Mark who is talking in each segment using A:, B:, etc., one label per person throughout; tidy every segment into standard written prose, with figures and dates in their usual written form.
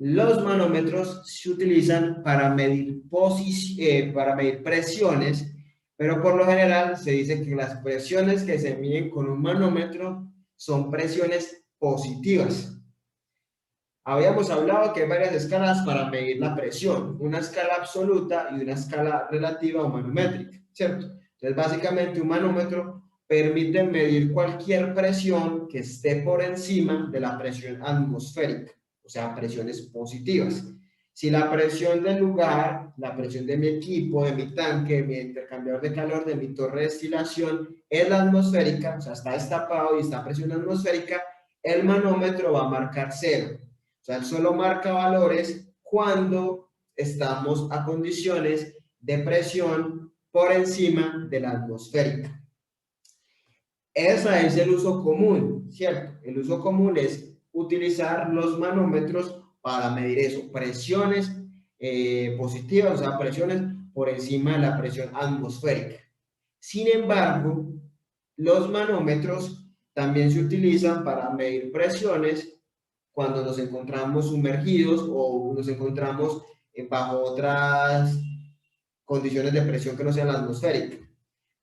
A: Los manómetros se utilizan para medir presiones, pero por lo general se dice que las presiones que se miden con un manómetro son presiones positivas. Habíamos hablado que hay varias escalas para medir la presión, una escala absoluta y una escala relativa o manométrica, ¿cierto? Entonces, básicamente un manómetro permite medir cualquier presión que esté por encima de la presión atmosférica, o sea, presiones positivas. Si la presión del lugar, la presión de mi equipo, de mi tanque, de mi intercambiador de calor, de mi torre de destilación, es la atmosférica, o sea, está destapado y está a presión atmosférica, el manómetro va a marcar cero. O sea, él solo marca valores cuando estamos a condiciones de presión por encima de la atmosférica. Ese es el uso común, ¿cierto? El uso común es utilizar los manómetros para medir eso, presiones positivas, o sea, presiones por encima de la presión atmosférica. Sin embargo, los manómetros también se utilizan para medir presiones cuando nos encontramos sumergidos o nos encontramos bajo otras condiciones de presión que no sean la atmosférica.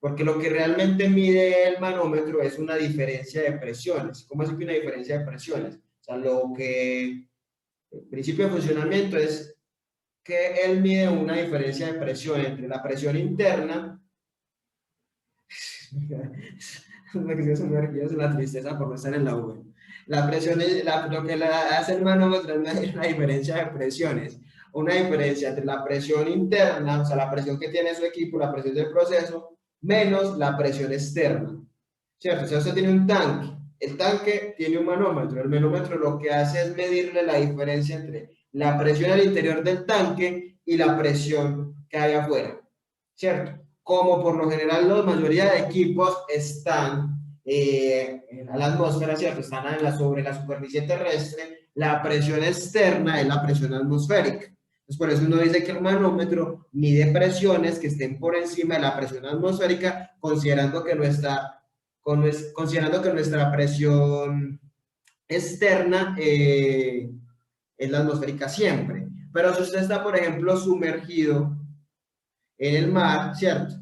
A: Porque lo que realmente mide el manómetro es una diferencia de presiones. ¿Cómo es que una diferencia de presiones? O sea, lo que el principio de funcionamiento es que él mide una diferencia de presión entre la presión interna es una tristeza por no estar en la U. La presión es, lo que hace el manómetro es una diferencia de presiones, una diferencia entre la presión interna, o sea, la presión que tiene su equipo, la presión del proceso, menos la presión externa, ¿cierto? O sea, usted tiene un tanque, el tanque tiene un manómetro, el manómetro lo que hace es medirle la diferencia entre la presión al interior del tanque y la presión que hay afuera, ¿cierto? Como por lo general la mayoría de equipos están en la atmósfera, ¿cierto? Están sobre la superficie terrestre, la presión externa es la presión atmosférica. Entonces, por eso uno dice que el manómetro mide presiones que estén por encima de la presión atmosférica, considerando que nuestra presión externa es la atmosférica siempre. Pero si usted está, por ejemplo, sumergido en el mar, ¿cierto?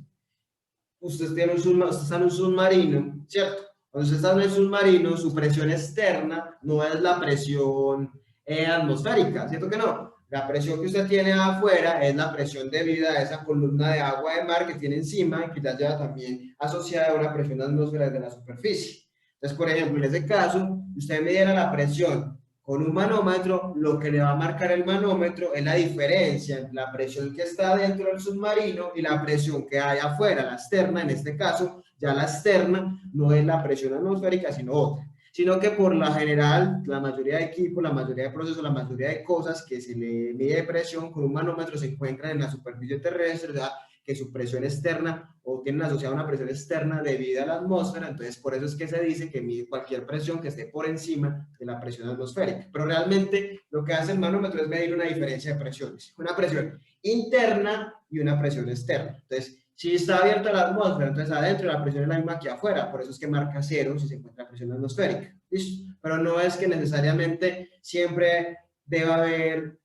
A: Usted está en un submarino, ¿cierto? Cuando usted está en el submarino, su presión externa no es la presión atmosférica, ¿cierto que no? La presión que usted tiene afuera es la presión debida a esa columna de agua de mar que tiene encima y que ya lleva también asociada a una presión atmosférica de la superficie. Entonces, por ejemplo, en ese caso, usted midiera la presión con un manómetro, lo que le va a marcar el manómetro es la diferencia entre la presión que está dentro del submarino y la presión que hay afuera, la externa. En este caso, ya la externa no es la presión atmosférica, sino otra. Sino que por la general, la mayoría de equipos, la mayoría de procesos, la mayoría de cosas que se le mide de presión con un manómetro se encuentran en la superficie terrestre, ¿verdad? Que su presión externa o tienen asociada una presión externa debido a la atmósfera, entonces por eso es que se dice que mide cualquier presión que esté por encima de la presión atmosférica. Pero realmente lo que hace el manómetro es medir una diferencia de presiones, una presión interna y una presión externa. Entonces, si está abierta la atmósfera, entonces adentro la presión es la misma que afuera, por eso es que marca cero si se encuentra presión atmosférica. ¿Listo? Pero no es que necesariamente siempre deba haber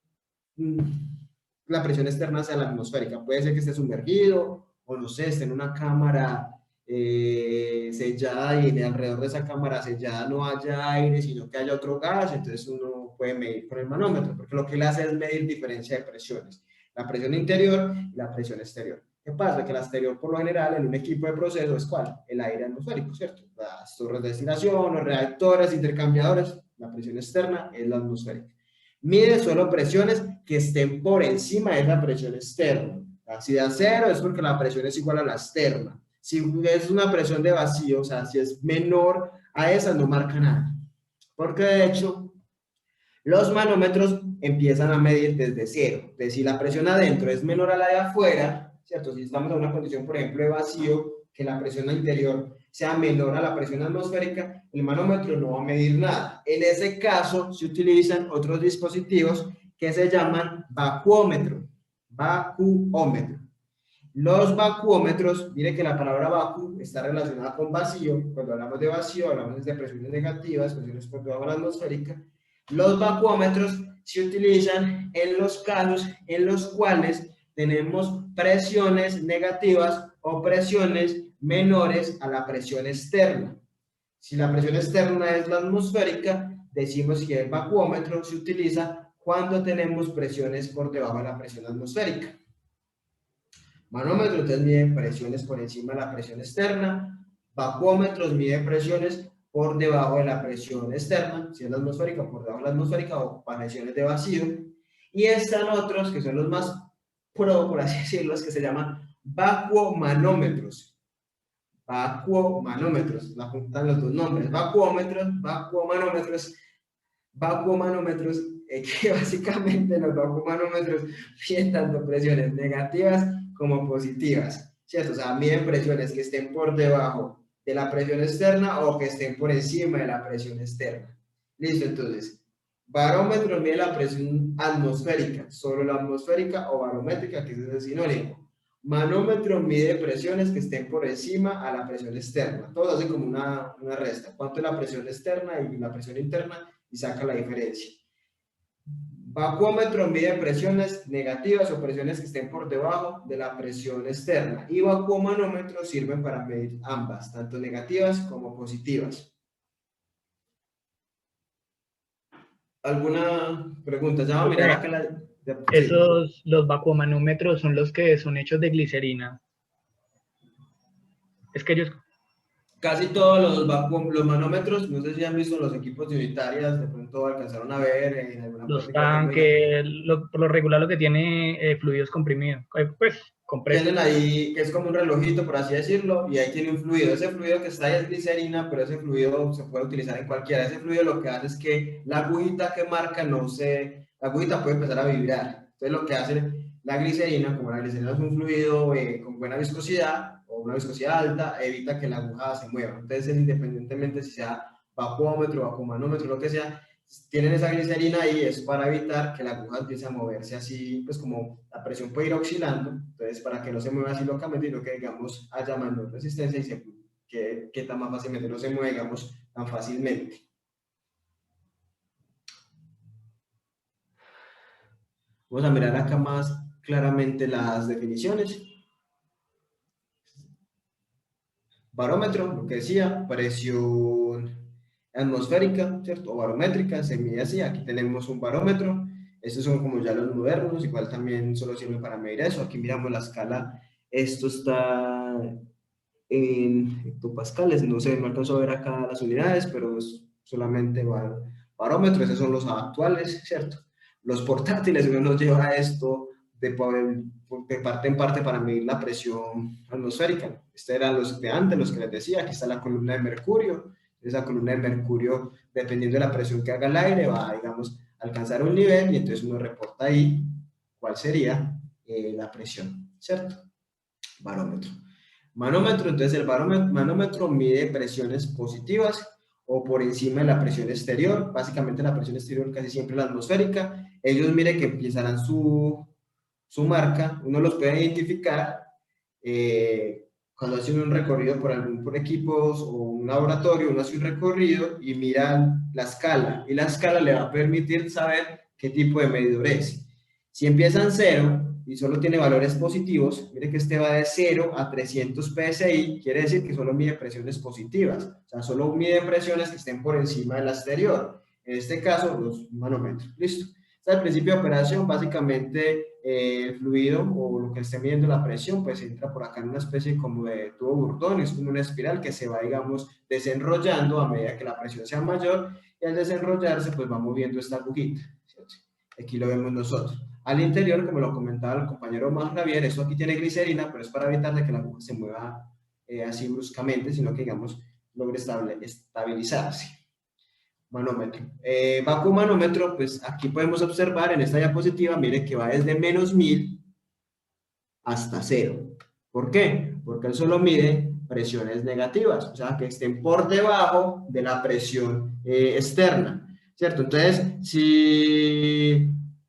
A: la presión externa sea la atmosférica. Puede ser que esté sumergido o no sé, esté en una cámara sellada y alrededor de esa cámara sellada no haya aire, sino que haya otro gas, entonces uno puede medir con el manómetro, porque lo que él hace es medir diferencia de presiones, la presión interior y la presión exterior. ¿Qué pasa? Que la exterior, por lo general, en un equipo de proceso es ¿cuál? El aire atmosférico, ¿cierto? Las torres de destilación, los reactores, intercambiadores, la presión externa es la atmosférica. Mide solo presiones que estén por encima de la presión externa. Si da cero es porque la presión es igual a la externa. Si es una presión de vacío, o sea, si es menor a esa, no marca nada. Porque de hecho, los manómetros empiezan a medir desde cero. Entonces, si la presión adentro es menor a la de afuera, ¿cierto? Si estamos en una condición, por ejemplo, de vacío, que la presión interior sea menor a la presión atmosférica, el manómetro no va a medir nada. En ese caso, se utilizan otros dispositivos que se llaman vacuómetro. Vacuómetro. Los vacuómetros, mire que la palabra vacuum está relacionada con vacío. Cuando hablamos de vacío, hablamos de presiones negativas, presiones por debajo de la atmosférica. Los vacuómetros se utilizan en los casos en los cuales tenemos presiones negativas o presiones menores a la presión externa. Si la presión externa es la atmosférica, decimos que el vacuómetro se utiliza cuando tenemos presiones por debajo de la presión atmosférica. Manómetro entonces mide presiones por encima de la presión externa, vacuómetros mide presiones por debajo de la presión externa, si es la atmosférica, por debajo de la atmosférica o presiones de vacío. Y están otros que son los más pro, por así decirlo, que se llaman vacuomanómetros. Vacuomanómetros, la juntan los dos nombres, vacuomanómetros, que básicamente los vacuomanómetros miden tanto presiones negativas como positivas, ¿cierto? O sea, miden presiones que estén por debajo de la presión externa o que estén por encima de la presión externa. Listo, entonces, barómetro mide la presión atmosférica, solo la atmosférica o barométrica, que es el sinónimo. Manómetro mide presiones que estén por encima a la presión externa. Todos hacen como una resta. ¿Cuánto es la presión externa y la presión interna? Y saca la diferencia. Vacuómetro mide presiones negativas o presiones que estén por debajo de la presión externa. Y vacuomanómetro sirven para medir ambas, tanto negativas como positivas. ¿Alguna pregunta? Ya vamos a mirar acá
B: los vacuomanómetros son los que son hechos de glicerina. Es que ellos...
A: Casi todos los manómetros, no sé si han visto los equipos de unitarias, de pronto alcanzaron a ver en alguna
B: los tanques, por lo regular lo que tiene fluidos comprimidos, pues compresos.
A: Tienen ahí, que es como un relojito, por así decirlo, y ahí tiene un fluido. Ese fluido que está ahí es glicerina, pero ese fluido se puede utilizar en cualquiera. Ese fluido lo que hace es que la agujita que marca la agujita puede empezar a vibrar. Entonces lo que hace la glicerina, como la glicerina es un fluido con buena viscosidad, o una viscosidad alta, evita que la aguja se mueva. Entonces, independientemente si sea vacuómetro, vacuomanómetro, lo que sea, tienen esa glicerina ahí, es para evitar que la aguja empiece a moverse así, pues como la presión puede ir oscilando, entonces para que no se mueva así locamente, sino que digamos haya menor resistencia y que tan más fácilmente no se mueva, digamos, tan fácilmente. Vamos a mirar acá más claramente las definiciones. Barómetro, lo que decía, presión atmosférica, ¿cierto? O barométrica, se mide así. Aquí tenemos un barómetro. Estos son como ya los modernos, igual también solo sirve para medir eso. Aquí miramos la escala. Esto está en hectopascales. No sé, no alcanzo a ver acá las unidades, pero es solamente barómetro. Esos son los actuales, ¿cierto? Los portátiles, uno nos lleva esto de parte en parte para medir la presión atmosférica. Estos eran los de antes, los que les decía. Aquí está la columna de mercurio. Esa columna de mercurio, dependiendo de la presión que haga el aire, va a, digamos, alcanzar un nivel y entonces uno reporta ahí cuál sería la presión, ¿cierto? Barómetro. Manómetro, entonces el manómetro mide presiones positivas o por encima de la presión exterior. Básicamente la presión exterior casi siempre es la atmosférica. Ellos miren que empezarán su marca, uno los puede identificar cuando hacen un recorrido por equipos o un laboratorio, uno hace un recorrido y mira la escala, y la escala le va a permitir saber qué tipo de medidor es. Si empieza en 0 y solo tiene valores positivos, mire que este va de 0 a 300 psi, quiere decir que solo mide presiones positivas, o sea, solo mide presiones que estén por encima de la exterior, en este caso los manómetros, listo. Hasta el principio de operación, básicamente el fluido o lo que esté midiendo la presión, pues entra por acá en una especie como de tubo burdón, es como una espiral que se va, digamos, desenrollando a medida que la presión sea mayor, y al desenrollarse, pues va moviendo esta agujita, ¿cierto? Aquí lo vemos nosotros. Al interior, como lo comentaba el compañero Omar Javier, esto aquí tiene glicerina, pero es para evitar de que la aguja se mueva así bruscamente, sino que, digamos, logre estabilizarse. Manómetro. Vacuomanómetro, pues aquí podemos observar en esta diapositiva, mire que va desde menos 1000 hasta 0. ¿Por qué? Porque él solo mide presiones negativas, o sea, que estén por debajo de la presión externa, ¿cierto? Entonces,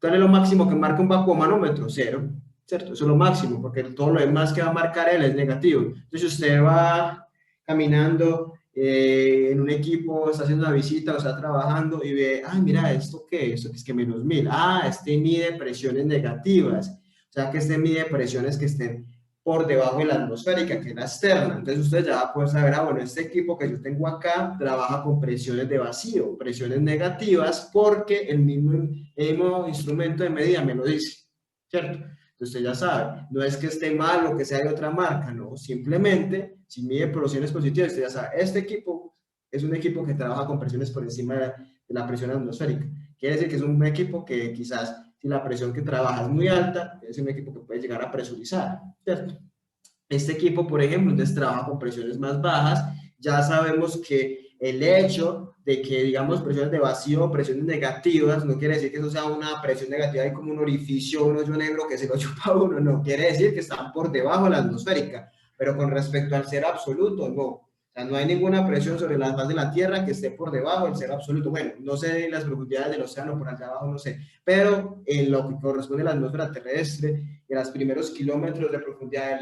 A: ¿cuál es lo máximo que marca un vacuomanómetro? 0, ¿cierto? Eso es lo máximo, porque todo lo demás que va a marcar él es negativo. Entonces, usted va caminando en un equipo, está haciendo una visita o está trabajando y ve, ah, mira, ¿esto qué? Esto es que menos 1000. Ah, este mide presiones negativas. O sea, que este mide presiones que estén por debajo de la atmosférica, que es la externa. Entonces usted ya va a poder saber, ah, bueno, este equipo que yo tengo acá trabaja con presiones de vacío, presiones negativas, porque el mismo instrumento de medida me lo dice, ¿cierto? Entonces usted ya sabe, no es que esté mal o que sea de otra marca, no, simplemente si mide presiones positivas, usted ya sabe, este equipo es un equipo que trabaja con presiones por encima de la presión atmosférica. Quiere decir que es un equipo que quizás si la presión que trabaja es muy alta, es un equipo que puede llegar a presurizar, ¿cierto? Este equipo, por ejemplo, entonces trabaja con presiones más bajas. Ya sabemos que el hecho de que, digamos, presiones de vacío o presiones negativas, no quiere decir que eso sea una presión negativa y como un orificio, un hoyo negro que se lo chupa uno, no, quiere decir que están por debajo de la atmosférica, pero con respecto al cero absoluto, no. O sea, no hay ninguna presión sobre la faz de la Tierra que esté por debajo del cero absoluto. Bueno, no sé las profundidades del océano, por allá abajo no sé, pero en lo que corresponde a la atmósfera terrestre, en los primeros kilómetros de profundidad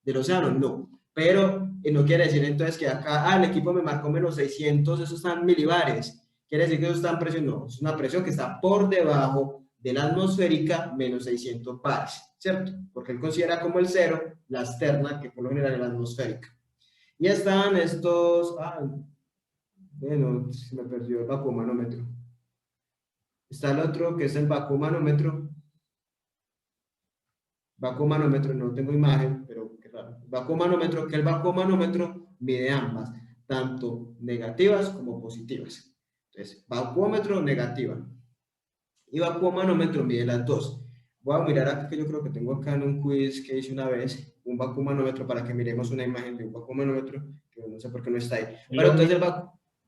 A: del océano, no. Pero no quiere decir entonces que acá, el equipo me marcó menos 600, eso está en milibares. Quiere decir que eso está en presión, no, es una presión que está por debajo de la atmosférica menos 600 bares, ¿cierto? Porque él considera como el cero la externa, que por lo general es la atmosférica. Y están estos, bueno, se me perdió el vacuomanómetro. Está el otro que es el vacuomanómetro. Vacuomanómetro, no tengo imagen, pero qué raro. Vacuomanómetro, que el vacuomanómetro mide ambas, tanto negativas como positivas. Entonces, vacuómetro negativa y vacuomanómetro mide las dos. Voy a mirar acá que yo creo que tengo acá en un quiz que hice una vez, un vacuomanómetro para que miremos una imagen de un vacuomanómetro, que no sé por qué no está ahí. Pero entonces el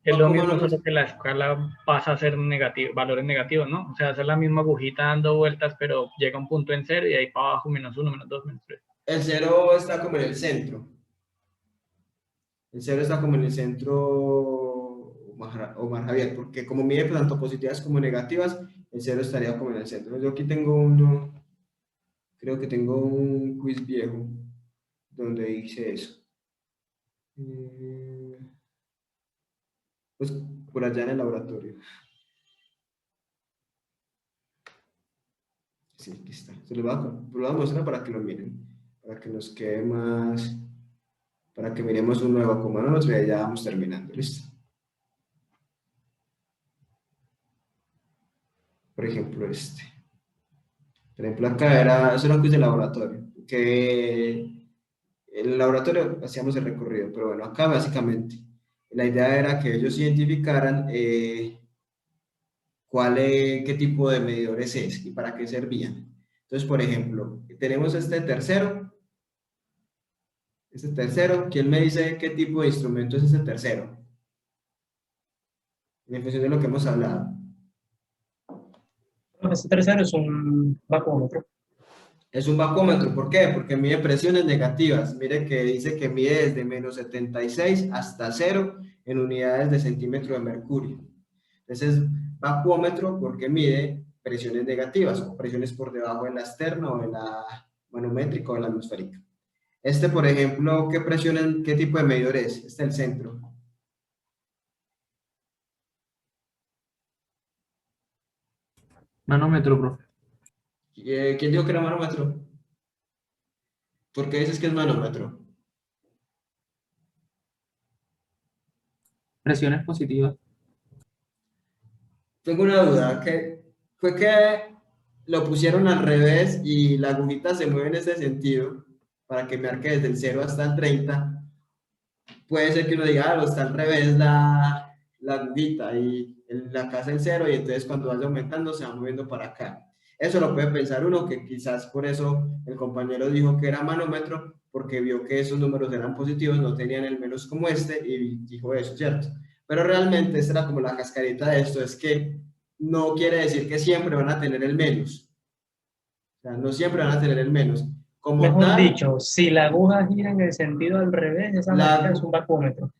B: es lo mismo,
A: vacuomanómetro,
B: solo que la escala pasa a ser negativo, valores negativos, ¿no? O sea, hacer la misma agujita dando vueltas, pero llega un punto en cero y ahí para abajo -1, -2, -3.
A: el cero está como en el centro. El cero está como en el centro, Omar Javier, porque como mide tanto positivas como negativas, el cero estaría como en el centro. Yo aquí tengo uno, creo que tengo un quiz viejo donde hice eso. Pues por allá en el laboratorio. Sí, aquí está. Se lo voy a mostrar para que lo miren, para que nos quede más, para que miremos un nuevo vacuomanómetro y ya vamos terminando. ¿Listo? Por ejemplo, este. Por ejemplo, acá eso era un quiz de laboratorio, que en el laboratorio hacíamos el recorrido, pero bueno, acá básicamente la idea era que ellos identificaran qué tipo de medidores es y para qué servían. Entonces, por ejemplo, tenemos este tercero, ¿quién me dice qué tipo de instrumento es ese tercero? En función de lo que hemos hablado.
C: Ese tercero es un vacúmetro.
A: Es un bacómetro, ¿por qué? Porque mide presiones negativas. Mire que dice que mide desde menos 76 hasta 0 en unidades de centímetro de mercurio. Entonces, bacómetro porque mide presiones negativas o presiones por debajo de la externa o de la manométrica o de la atmosférica. Este, por ejemplo, ¿qué tipo de medidor es? Este es el centro.
D: Manómetro, profe.
A: ¿Quién dijo que era manómetro? ¿Por qué dices que es manómetro?
D: Presiones positivas.
A: Tengo una duda, que fue que lo pusieron al revés y la agujita se mueve en ese sentido para que marque desde el 0 hasta el 30. Puede ser que uno diga, está al revés la agujita y la casa el 0 y entonces cuando vaya aumentando se va moviendo para acá. Eso lo puede pensar uno, que quizás por eso el compañero dijo que era manómetro, porque vio que esos números eran positivos, no tenían el menos como este y dijo eso, ¿cierto? Pero realmente esta era como la cascarita de esto, es que no quiere decir que siempre van a tener el menos. O sea, no siempre van a tener el menos. Como
C: Mejor
A: tal,
C: dicho, si la aguja gira en el sentido al revés, esa marca es un vacúmetro.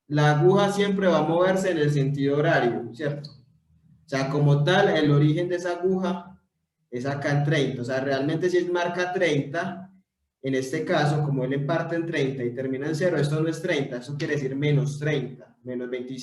A: la aguja siempre va a moverse en el sentido horario, ¿cierto? O sea, como tal, el origen de esa aguja es acá en 30. O sea, realmente si es marca 30, En este caso, como él parte en 30 y termina en 0, esto no es 30, eso quiere decir menos 30, menos 25.